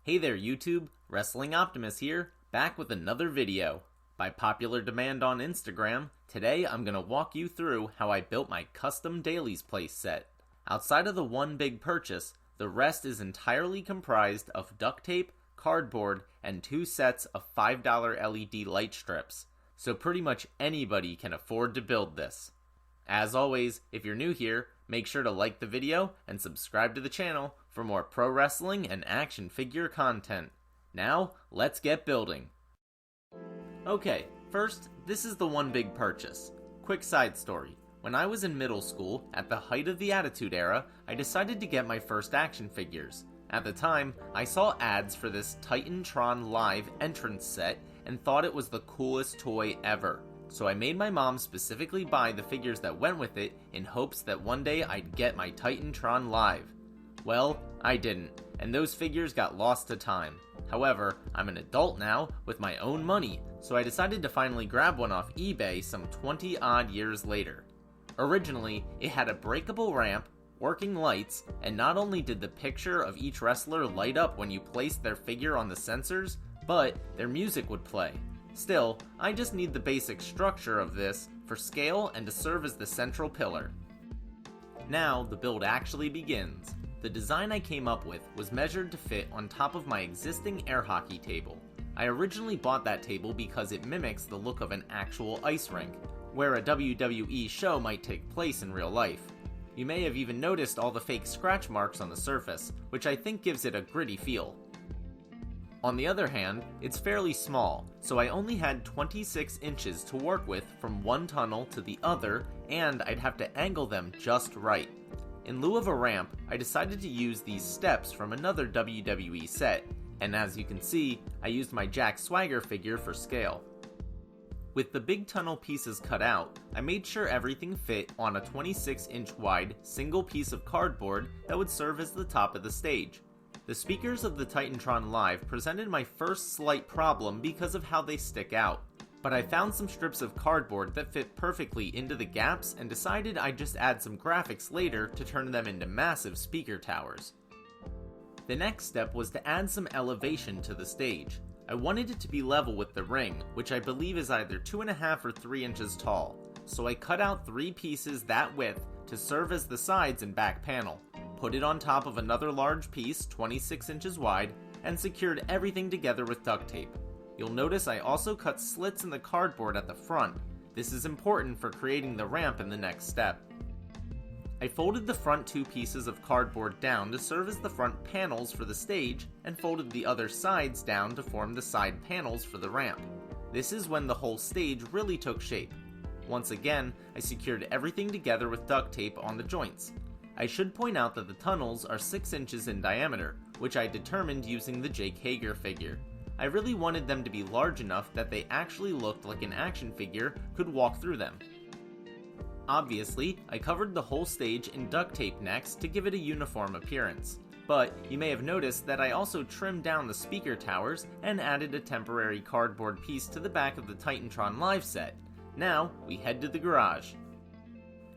Hey there YouTube, Wrestling Optimus here, back with another video. By popular demand on Instagram, today I'm going to walk you through how I built my custom Dailies Place set. Outside of the one big purchase, the rest is entirely comprised of duct tape, cardboard, and 2 sets of $5 LED light strips. So pretty much anybody can afford to build this. As always, if you're new here, make sure to like the video and subscribe to the channel for more pro wrestling and action figure content. Now, let's get building. Okay, first, this is the one big purchase. Quick side story. When I was in middle school, at the height of the Attitude Era, I decided to get my first action figures. At the time, I saw ads for this Titantron Live entrance set and thought it was the coolest toy ever. So I made my mom specifically buy the figures that went with it in hopes that one day I'd get my Titantron Live. Well, I didn't, and those figures got lost to time. However, I'm an adult now with my own money, so I decided to finally grab one off eBay some 20 odd years later. Originally, it had a breakable ramp, working lights, and not only did the picture of each wrestler light up when you placed their figure on the sensors, but their music would play. Still, I just need the basic structure of this for scale and to serve as the central pillar. Now, the build actually begins. The design I came up with was measured to fit on top of my existing air hockey table. I originally bought that table because it mimics the look of an actual ice rink, where a WWE show might take place in real life. You may have even noticed all the fake scratch marks on the surface, which I think gives it a gritty feel. On the other hand, it's fairly small, so I only had 26 inches to work with from one tunnel to the other, and I'd have to angle them just right. In lieu of a ramp, I decided to use these steps from another WWE set, and as you can see, I used my Jack Swagger figure for scale. With the big tunnel pieces cut out, I made sure everything fit on a 26-inch wide single piece of cardboard that would serve as the top of the stage. The speakers of the Titantron Live presented my first slight problem because of how they stick out, but I found some strips of cardboard that fit perfectly into the gaps and decided I'd just add some graphics later to turn them into massive speaker towers. The next step was to add some elevation to the stage. I wanted it to be level with the ring, which I believe is either 2.5 or 3 inches tall, so I cut out 3 pieces that width to serve as the sides and back panel, put it on top of another large piece 26 inches wide, and secured everything together with duct tape. You'll notice I also cut slits in the cardboard at the front. This is important for creating the ramp in the next step. I folded the front 2 pieces of cardboard down to serve as the front panels for the stage, and folded the other sides down to form the side panels for the ramp. This is when the whole stage really took shape. Once again, I secured everything together with duct tape on the joints. I should point out that the tunnels are 6 inches in diameter, which I determined using the Jake Hager figure. I really wanted them to be large enough that they actually looked like an action figure could walk through them. Obviously, I covered the whole stage in duct tape next to give it a uniform appearance. But you may have noticed that I also trimmed down the speaker towers and added a temporary cardboard piece to the back of the Titantron Live set. Now, we head to the garage.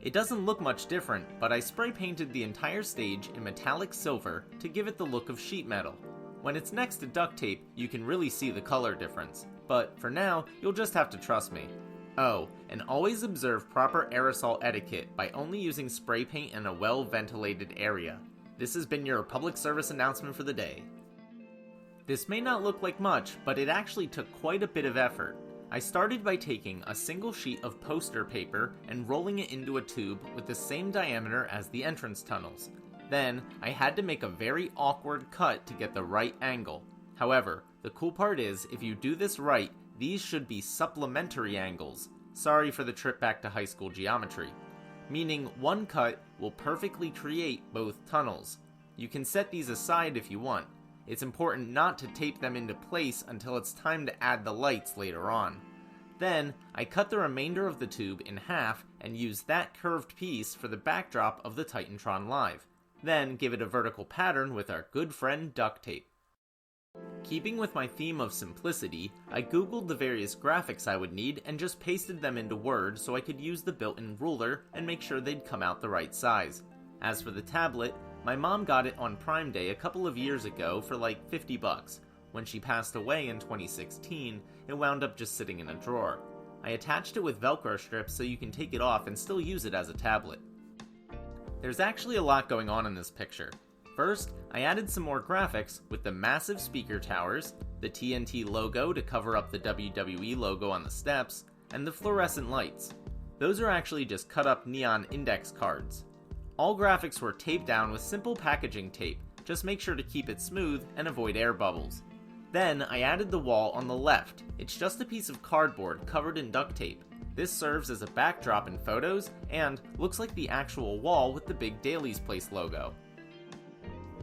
It doesn't look much different, but I spray painted the entire stage in metallic silver to give it the look of sheet metal. When it's next to duct tape, you can really see the color difference, but for now, you'll just have to trust me. Oh, and always observe proper aerosol etiquette by only using spray paint in a well-ventilated area. This has been your public service announcement for the day. This may not look like much, but it actually took quite a bit of effort. I started by taking a single sheet of poster paper and rolling it into a tube with the same diameter as the entrance tunnels. Then, I had to make a very awkward cut to get the right angle. However, the cool part is, if you do this right, these should be supplementary angles. Sorry for the trip back to high school geometry. Meaning one cut will perfectly create both tunnels. You can set these aside if you want. It's important not to tape them into place until it's time to add the lights later on. Then, I cut the remainder of the tube in half and used that curved piece for the backdrop of the Titantron Live. Then, give it a vertical pattern with our good friend duct tape. Keeping with my theme of simplicity, I googled the various graphics I would need and just pasted them into Word so I could use the built-in ruler and make sure they'd come out the right size. As for the tablet, My mom got it on Prime Day a couple of years ago for like 50 bucks. When she passed away in 2016, it wound up just sitting in a drawer. I attached it with Velcro strips so you can take it off and still use it as a tablet. There's actually a lot going on in this picture. First, I added some more graphics with the massive speaker towers, the TNT logo to cover up the WWE logo on the steps, and the fluorescent lights. Those are actually just cut up neon index cards. All graphics were taped down with simple packaging tape, just make sure to keep it smooth and avoid air bubbles. Then I added the wall on the left. It's just a piece of cardboard covered in duct tape. This serves as a backdrop in photos and looks like the actual wall with the big Daly's Place logo.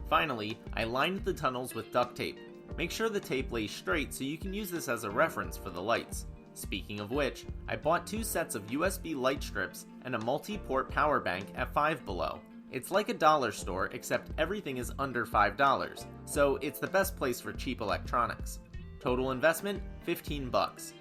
Finally, I lined the tunnels with duct tape. Make sure the tape lays straight so you can use this as a reference for the lights. Speaking of which, I bought 2 sets of USB light strips and a multi-port power bank at Five Below. It's like a dollar store except everything is under $5, so it's the best place for cheap electronics. Total investment, 15 bucks.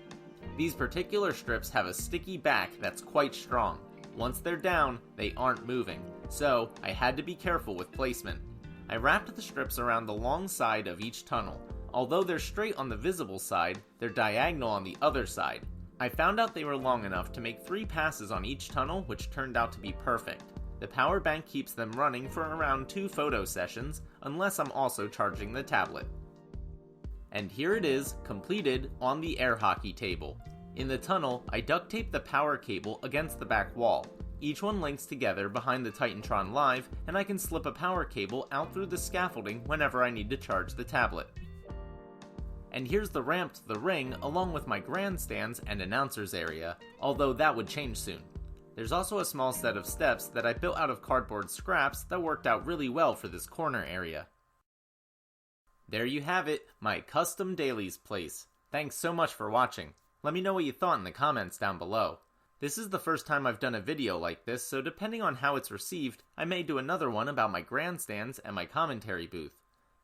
These particular strips have a sticky back that's quite strong. Once they're down, they aren't moving, so I had to be careful with placement. I wrapped the strips around the long side of each tunnel. Although they're straight on the visible side, they're diagonal on the other side. I found out they were long enough to make 3 passes on each tunnel, which turned out to be perfect. The power bank keeps them running for around 2 photo sessions, unless I'm also charging the tablet. And here it is, completed on the air hockey table. In the tunnel, I duct taped the power cable against the back wall. Each one links together behind the Titantron Live, and I can slip a power cable out through the scaffolding whenever I need to charge the tablet. And here's the ramp to the ring along with my grandstands and announcers area, although that would change soon. There's also a small set of steps that I built out of cardboard scraps that worked out really well for this corner area. There you have it, my custom Daly's Place. Thanks so much for watching. Let me know what you thought in the comments down below. This is the first time I've done a video like this, so depending on how it's received, I may do another one about my grandstands and my commentary booth.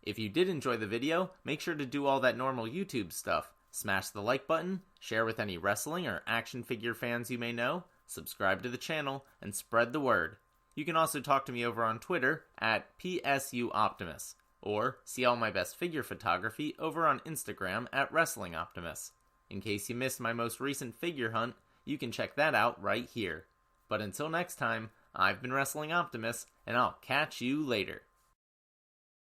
If you did enjoy the video, make sure to do all that normal YouTube stuff. Smash the like button, share with any wrestling or action figure fans you may know, subscribe to the channel, and spread the word. You can also talk to me over on Twitter at PSUOptimus, or see all my best figure photography over on Instagram at WrestlingOptimus. In case you missed my most recent figure hunt, you can check that out right here. But until next time, I've been Wrestling Optimus, and I'll catch you later.